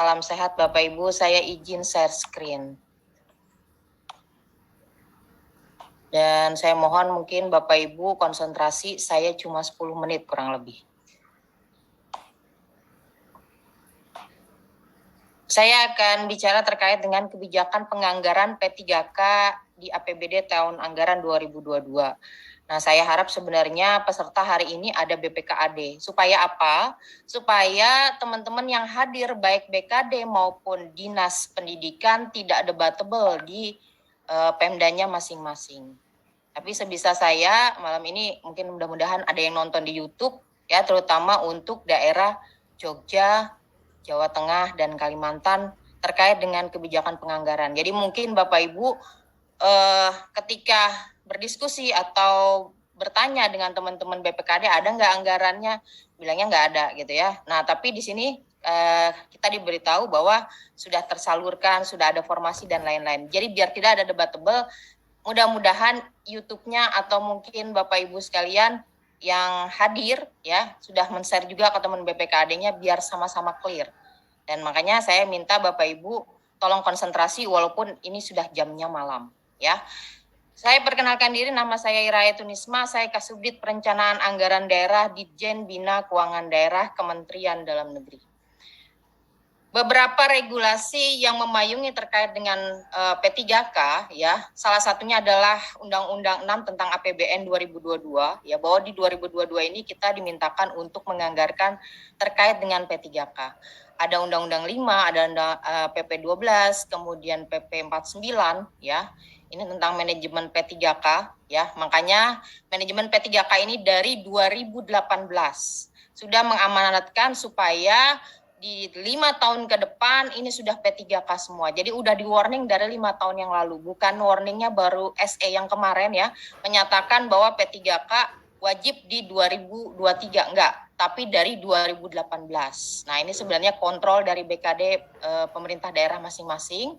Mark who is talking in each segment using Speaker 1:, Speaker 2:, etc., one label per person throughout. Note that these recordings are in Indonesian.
Speaker 1: Salam sehat Bapak Ibu, saya izin share screen. Dan saya mohon mungkin Bapak Ibu konsentrasi, saya cuma 10 menit kurang lebih. Saya akan bicara terkait dengan kebijakan penganggaran P3K di APBD tahun anggaran 2022. Nah, saya harap sebenarnya peserta hari ini ada BPKAD. Supaya apa? Supaya teman-teman yang hadir baik BKD maupun Dinas Pendidikan tidak debatable di Pemdanya masing-masing. Tapi sebisa saya malam ini mungkin mudah-mudahan ada yang nonton di YouTube ya, terutama untuk daerah Jogja, Jawa Tengah dan Kalimantan terkait dengan kebijakan penganggaran. Jadi mungkin Bapak Ibu ketika berdiskusi atau bertanya dengan teman-teman BPKD ada nggak anggarannya, bilangnya nggak ada gitu ya. Nah tapi di sini kita diberitahu bahwa sudah tersalurkan, sudah ada formasi dan lain-lain. Jadi biar tidak ada debatable, mudah-mudahan YouTube-nya atau mungkin Bapak Ibu sekalian yang hadir ya sudah men-share juga ke teman BPKD-nya biar sama-sama clear. Dan makanya saya minta Bapak Ibu tolong konsentrasi walaupun ini sudah jamnya malam ya. Saya perkenalkan diri, nama saya Iraya Tunisma, saya Kasubdit Perencanaan Anggaran Daerah Ditjen Bina Keuangan Daerah Kementerian Dalam Negeri. Beberapa regulasi yang memayungi terkait dengan P3K ya, salah satunya adalah Undang-Undang 6 tentang APBN 2022 ya, bahwa di 2022 ini kita dimintakan untuk menganggarkan terkait dengan P3K. Ada Undang-Undang 5, ada PP 12, kemudian PP 49 ya. Ini tentang manajemen P3K ya. Makanya manajemen P3K ini dari 2018 sudah mengamanatkan supaya di 5 tahun ke depan ini sudah P3K semua. Jadi udah di warning dari 5 tahun yang lalu. Bukan warningnya baru SE yang kemarin ya, menyatakan bahwa P3K wajib di 2023, enggak, tapi dari 2018. Nah ini sebenarnya kontrol dari BKD pemerintah daerah masing-masing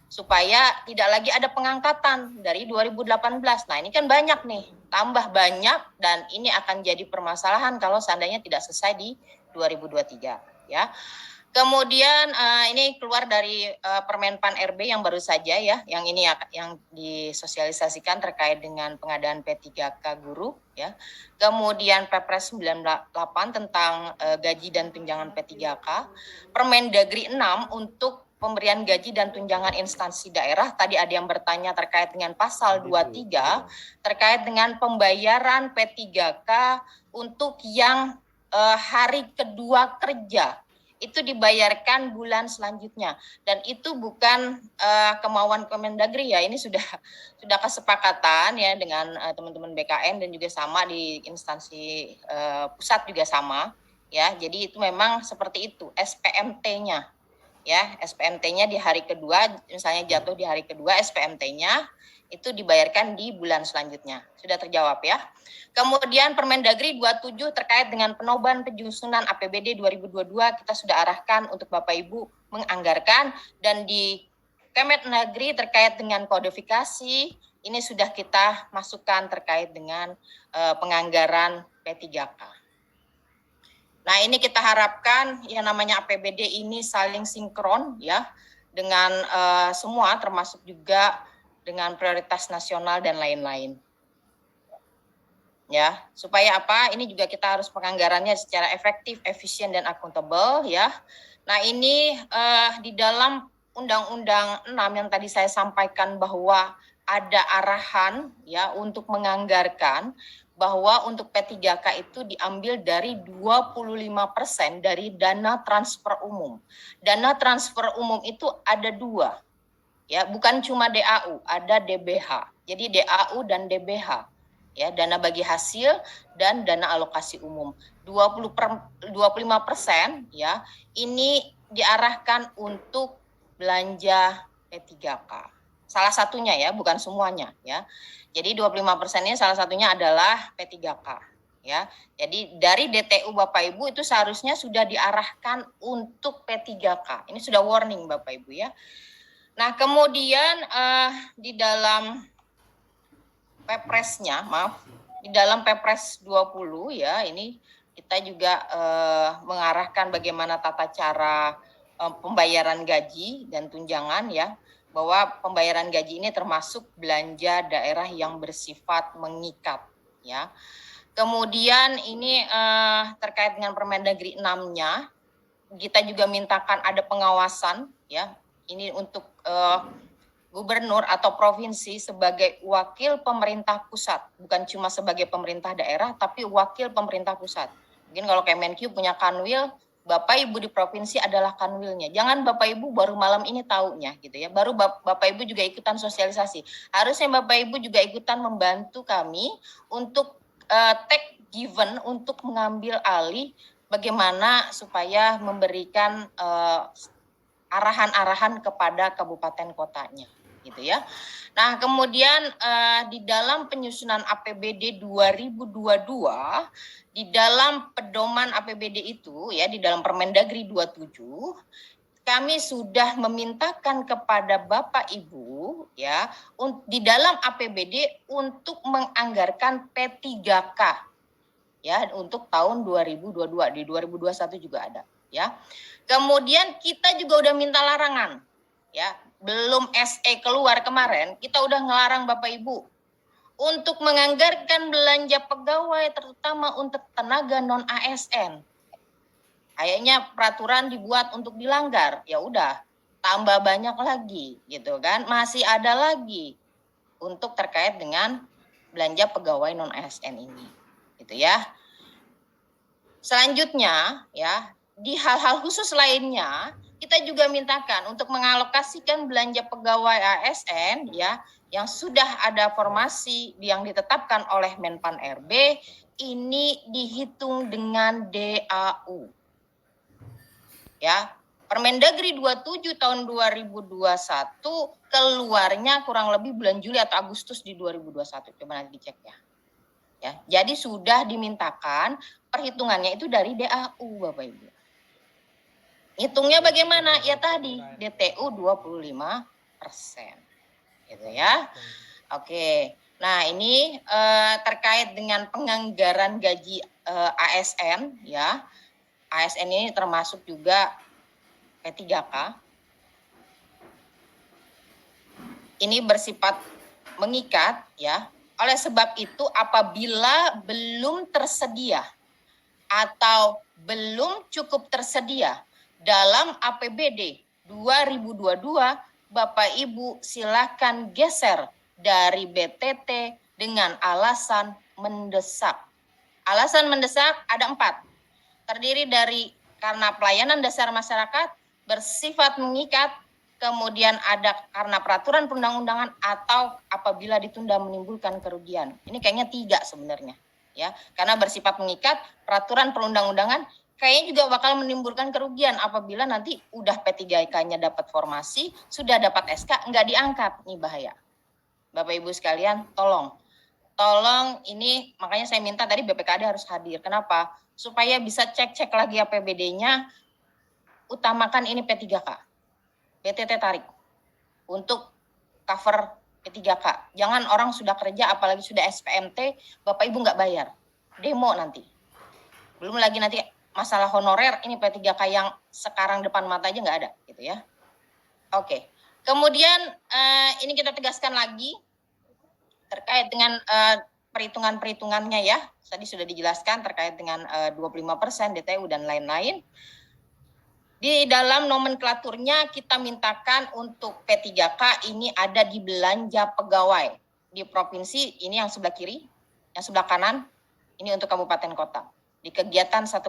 Speaker 1: supaya tidak lagi ada pengangkatan dari 2018. Nah ini kan banyak nih, tambah banyak dan ini akan jadi permasalahan kalau seandainya tidak selesai di 2023 ya. Kemudian ini keluar dari Permenpan RB yang baru saja ya, yang ini yang disosialisasikan terkait dengan pengadaan P3K guru ya. Kemudian Perpres 98 tentang gaji dan tunjangan P3K, Permendagri 6 untuk pemberian gaji dan tunjangan instansi daerah. Tadi ada yang bertanya terkait dengan pasal 23 terkait dengan pembayaran P3K untuk yang hari kedua kerja itu dibayarkan bulan selanjutnya, dan itu bukan kemauan Kemendagri ya, ini sudah kesepakatan ya dengan teman-teman BKN dan juga sama di instansi pusat juga sama ya. Jadi itu memang seperti itu SPMT-nya ya, SPMT-nya di hari kedua, misalnya jatuh di hari kedua, SPMT-nya itu dibayarkan di bulan selanjutnya. Sudah terjawab ya. Kemudian Permendagri 27 terkait dengan penoban penyusunan APBD 2022 kita sudah arahkan untuk Bapak Ibu menganggarkan, dan di Kemendagri terkait dengan kodifikasi ini sudah kita masukkan terkait dengan penganggaran P3K. Nah ini kita harapkan yang namanya APBD ini saling sinkron ya dengan semua, termasuk juga dengan prioritas nasional dan lain-lain. Ya, supaya apa? Ini juga kita harus penganggarannya secara efektif, efisien dan akuntabel ya. Nah, ini di dalam Undang-Undang 6 yang tadi saya sampaikan bahwa ada arahan ya untuk menganggarkan bahwa untuk P3K itu diambil dari 25% dari dana transfer umum. Dana transfer umum itu ada dua. Ya, bukan cuma DAU, ada DBH. Jadi DAU dan DBH. Ya, dana bagi hasil dan dana alokasi umum. 25% ya, ini diarahkan untuk belanja P3K. Salah satunya ya, bukan semuanya ya. Jadi 25%-nya salah satunya adalah P3K ya. Jadi dari DTU Bapak Ibu itu seharusnya sudah diarahkan untuk P3K. Ini sudah warning Bapak Ibu ya. Nah, kemudian di dalam Pepresnya, di dalam Pepres 20 ya, ini kita juga mengarahkan bagaimana tata cara pembayaran gaji dan tunjangan ya, bahwa pembayaran gaji ini termasuk belanja daerah yang bersifat mengikat ya. Kemudian ini terkait dengan Permendagri 6-nya, kita juga mintakan ada pengawasan ya. Ini untuk gubernur atau provinsi sebagai wakil pemerintah pusat, bukan cuma sebagai pemerintah daerah, tapi wakil pemerintah pusat. Mungkin kalau Kemenkyu punya kanwil, Bapak Ibu di provinsi adalah kanwilnya. Jangan Bapak Ibu baru malam ini taunya gitu ya. Baru Bapak Ibu juga ikutan sosialisasi. Harusnya Bapak Ibu juga ikutan membantu kami untuk take given untuk mengambil alih bagaimana supaya memberikan arahan-arahan kepada kabupaten kotanya gitu ya. Nah, kemudian di dalam penyusunan APBD 2022, di dalam pedoman APBD itu ya, di dalam Permendagri 27, kami sudah memintakan kepada Bapak Ibu ya di dalam APBD untuk menganggarkan P3K ya untuk tahun 2022, di 2021 juga ada ya. Kemudian kita juga udah minta larangan ya, belum SE keluar kemarin, kita udah ngelarang Bapak Ibu untuk menganggarkan belanja pegawai terutama untuk tenaga non ASN. Kayaknya peraturan dibuat untuk dilanggar, ya udah tambah banyak lagi gitu kan, masih ada lagi untuk terkait dengan belanja pegawai non ASN ini gitu ya. Selanjutnya ya, di hal-hal khusus lainnya kita juga mintakan untuk mengalokasikan belanja pegawai ASN ya yang sudah ada formasi yang ditetapkan oleh Menpan RB ini dihitung dengan DAU. Ya, Permendagri 27 tahun 2021 keluarnya kurang lebih bulan Juli atau Agustus di 2021. Coba nanti dicek ya. Ya, jadi sudah dimintakan perhitungannya itu dari DAU Bapak Ibu. Hitungnya bagaimana? Ya tadi DTU 25%. Gitu ya. Oke. Nah, ini terkait dengan penganggaran gaji ASN ya. ASN ini termasuk juga P3K. Ini bersifat mengikat ya. Oleh sebab itu apabila belum tersedia atau belum cukup tersedia dalam APBD 2022, Bapak Ibu silakan geser dari BTT dengan alasan mendesak. Alasan mendesak ada 4. Terdiri dari karena pelayanan dasar masyarakat, bersifat mengikat, kemudian ada karena peraturan perundang-undangan atau apabila ditunda menimbulkan kerugian. Ini kayaknya 3 sebenarnya. Ya, karena bersifat mengikat, peraturan perundang-undangan kayaknya juga bakal menimbulkan kerugian apabila nanti udah P3K-nya dapat formasi, sudah dapat SK, nggak diangkat, nih bahaya. Bapak Ibu sekalian, tolong ini makanya saya minta tadi BPKD harus hadir. Kenapa? Supaya bisa cek-cek lagi APBD-nya, utamakan ini P3K. BTT tarik untuk cover P3K. Jangan orang sudah kerja, apalagi sudah SPMT, Bapak Ibu nggak bayar. Demo nanti. Belum lagi nanti masalah honorer, ini P3K yang sekarang depan mata aja nggak ada. Gitu ya. Oke. Kemudian ini kita tegaskan lagi terkait dengan perhitungan-perhitungannya ya. Tadi sudah dijelaskan terkait dengan 25% DTU dan lain-lain. Di dalam nomenklaturnya kita mintakan untuk P3K ini ada di belanja pegawai. Di provinsi ini yang sebelah kiri, yang sebelah kanan ini untuk kabupaten kota. Di kegiatan 101,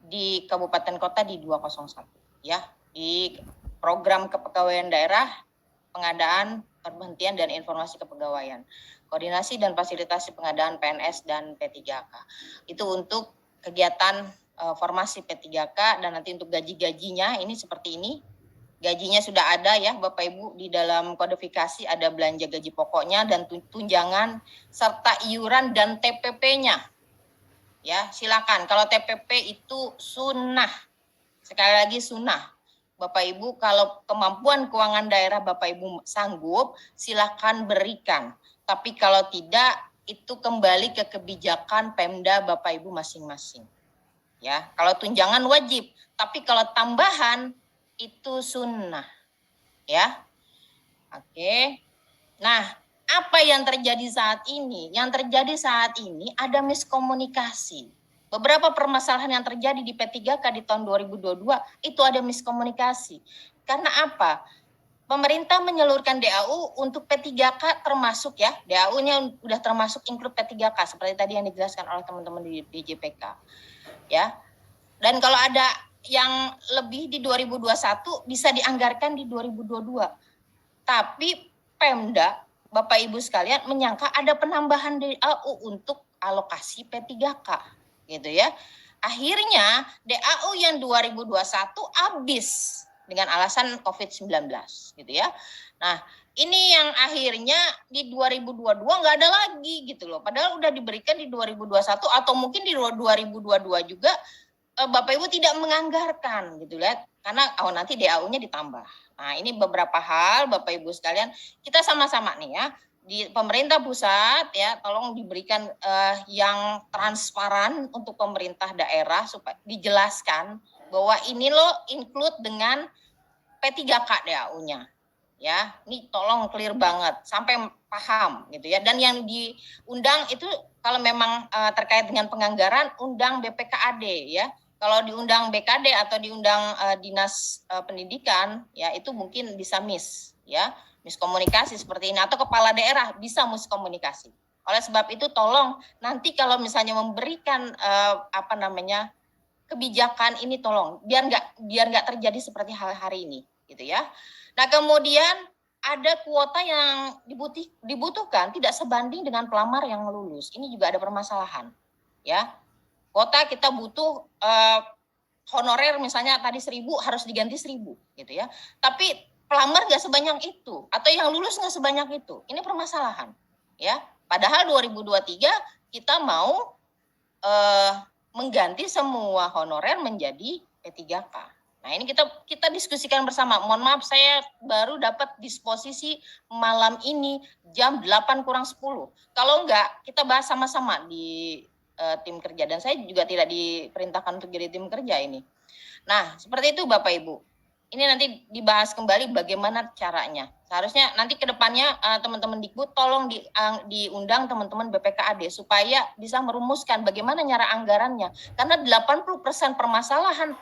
Speaker 1: di kabupaten kota di 201 ya. Di program kepegawaian daerah, pengadaan, perhentian dan informasi kepegawaian, koordinasi dan fasilitasi pengadaan PNS dan P3K. Itu untuk kegiatan formasi P3K, dan nanti untuk gaji-gajinya ini seperti ini. Gajinya sudah ada ya Bapak Ibu, di dalam kodifikasi ada belanja gaji pokoknya dan tunjangan serta iuran dan TPP-nya. Ya, silakan. Kalau TPP itu sunnah. Sekali lagi sunnah. Bapak Ibu, kalau kemampuan keuangan daerah Bapak Ibu sanggup, silakan berikan. Tapi kalau tidak, itu kembali ke kebijakan Pemda Bapak Ibu masing-masing. ya. Kalau tunjangan wajib, tapi kalau tambahan itu sunnah, ya. Oke. Nah, apa yang terjadi saat ini? Yang terjadi saat ini ada miskomunikasi. Beberapa permasalahan yang terjadi di P3K di tahun 2022 itu ada miskomunikasi. Karena apa? Pemerintah menyalurkan DAU untuk P3K termasuk ya, DAU-nya udah termasuk include P3K seperti tadi yang dijelaskan oleh teman-teman di JPK. Ya. Dan kalau ada yang lebih di 2021 bisa dianggarkan di 2022. Tapi Pemda, Bapak Ibu sekalian, menyangka ada penambahan DAU untuk alokasi P3K, gitu ya. Akhirnya DAU yang 2021 habis dengan alasan COVID-19, gitu ya. Nah, ini yang akhirnya di 2022 nggak ada lagi gitu loh. Padahal udah diberikan di 2021 atau mungkin di 2022 juga Bapak Ibu tidak menganggarkan gitu ya. Karena nanti DAU-nya ditambah. Nah, ini beberapa hal Bapak Ibu sekalian, kita sama-sama nih ya, di pemerintah pusat ya, tolong diberikan yang transparan untuk pemerintah daerah supaya dijelaskan bahwa ini loh include dengan P3K DAU-nya. Ya, ini tolong clear banget sampai paham gitu ya. Dan yang diundang itu kalau memang terkait dengan penganggaran, undang BPKAD ya. Kalau diundang BKD atau diundang Dinas Pendidikan, ya itu mungkin bisa miskomunikasi seperti ini. Atau kepala daerah bisa miskomunikasi. Oleh sebab itu tolong nanti kalau misalnya memberikan kebijakan ini tolong biar nggak terjadi seperti hal hari ini, gitu ya. Nah kemudian ada kuota yang dibutuhkan tidak sebanding dengan pelamar yang lulus. Ini juga ada permasalahan, ya. Kuota kita butuh honorer misalnya tadi 1.000 harus diganti 1.000 gitu ya. Tapi pelamar nggak sebanyak itu atau yang lulus nggak sebanyak itu. Ini permasalahan ya. Padahal 2023 kita mau mengganti semua honorer menjadi P3K. Nah ini kita diskusikan bersama. Mohon maaf saya baru dapat disposisi malam ini jam 8:10. Kalau enggak kita bahas sama-sama di tim kerja, dan saya juga tidak diperintahkan untuk jadi tim kerja ini. Nah, seperti itu Bapak Ibu. Ini nanti dibahas kembali bagaimana caranya. Seharusnya nanti ke depannya teman-teman Dikbud tolong diundang teman-teman BPKAD supaya bisa merumuskan bagaimana nyara anggarannya. Karena 80% permasalahan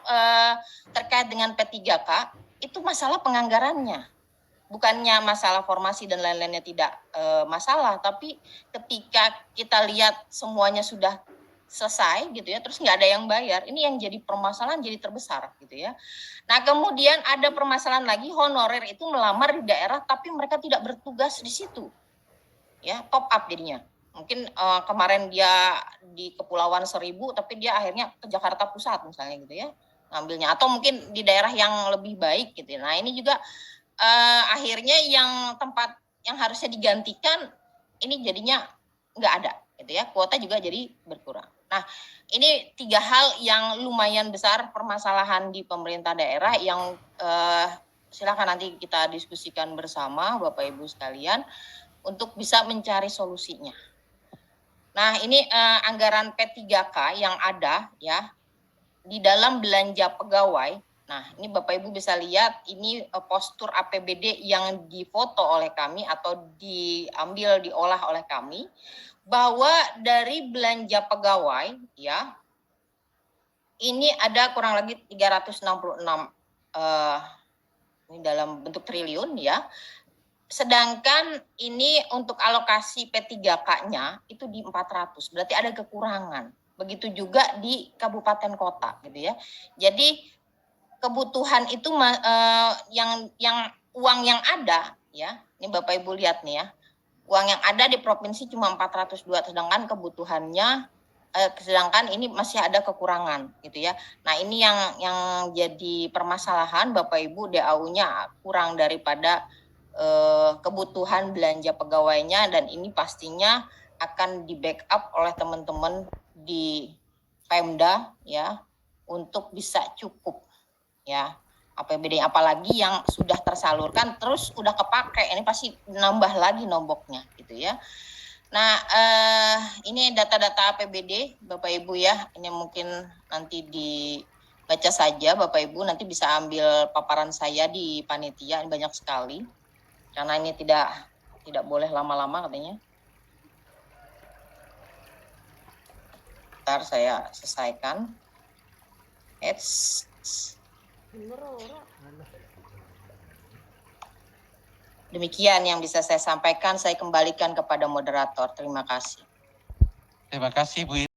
Speaker 1: terkait dengan P3K itu masalah penganggarannya. Bukannya masalah formasi dan lain-lainnya tidak masalah, tapi ketika kita lihat semuanya sudah selesai gitu ya, terus nggak ada yang bayar, ini yang jadi permasalahan jadi terbesar gitu ya. Nah kemudian ada permasalahan lagi, honorer itu melamar di daerah tapi mereka tidak bertugas di situ, ya top up jadinya. Mungkin kemarin dia di Kepulauan Seribu tapi dia akhirnya ke Jakarta Pusat misalnya gitu ya ngambilnya, atau mungkin di daerah yang lebih baik gitu. Nah ini juga akhirnya yang tempat yang harusnya digantikan ini jadinya nggak ada gitu ya, kuota juga jadi berkurang. Nah ini 3 hal yang lumayan besar permasalahan di pemerintah daerah yang silakan nanti kita diskusikan bersama Bapak Ibu sekalian untuk bisa mencari solusinya. Nah ini anggaran P3K yang ada ya di dalam belanja pegawai. Nah, ini Bapak Ibu bisa lihat ini postur APBD yang difoto oleh kami atau diolah oleh kami, bahwa dari belanja pegawai ya ini ada kurang lagi 366 ini dalam bentuk triliun ya. Sedangkan ini untuk alokasi P3K-nya itu di 400, berarti ada kekurangan. Begitu juga di kabupaten kota gitu ya. Jadi kebutuhan itu yang uang yang ada ya, ini Bapak Ibu lihat nih ya, uang yang ada di provinsi cuma 402, sedangkan kebutuhannya sedangkan ini masih ada kekurangan gitu ya. Nah ini yang jadi permasalahan Bapak Ibu, DAU-nya kurang daripada kebutuhan belanja pegawainya, dan ini pastinya akan di backup oleh teman-teman di Pemda ya untuk bisa cukup ya APBD, apalagi yang sudah tersalurkan terus udah kepake, ini pasti nambah lagi nomboknya gitu ya. Nah, ini data-data APBD, Bapak Ibu ya. Ini mungkin nanti dibaca saja, Bapak Ibu. Nanti bisa ambil paparan saya di panitia, ini banyak sekali. Karena ini tidak boleh lama-lama katanya. Bentar saya selesaikan. Demikian yang bisa saya sampaikan. Saya kembalikan kepada moderator. Terima kasih.
Speaker 2: Terima kasih Bu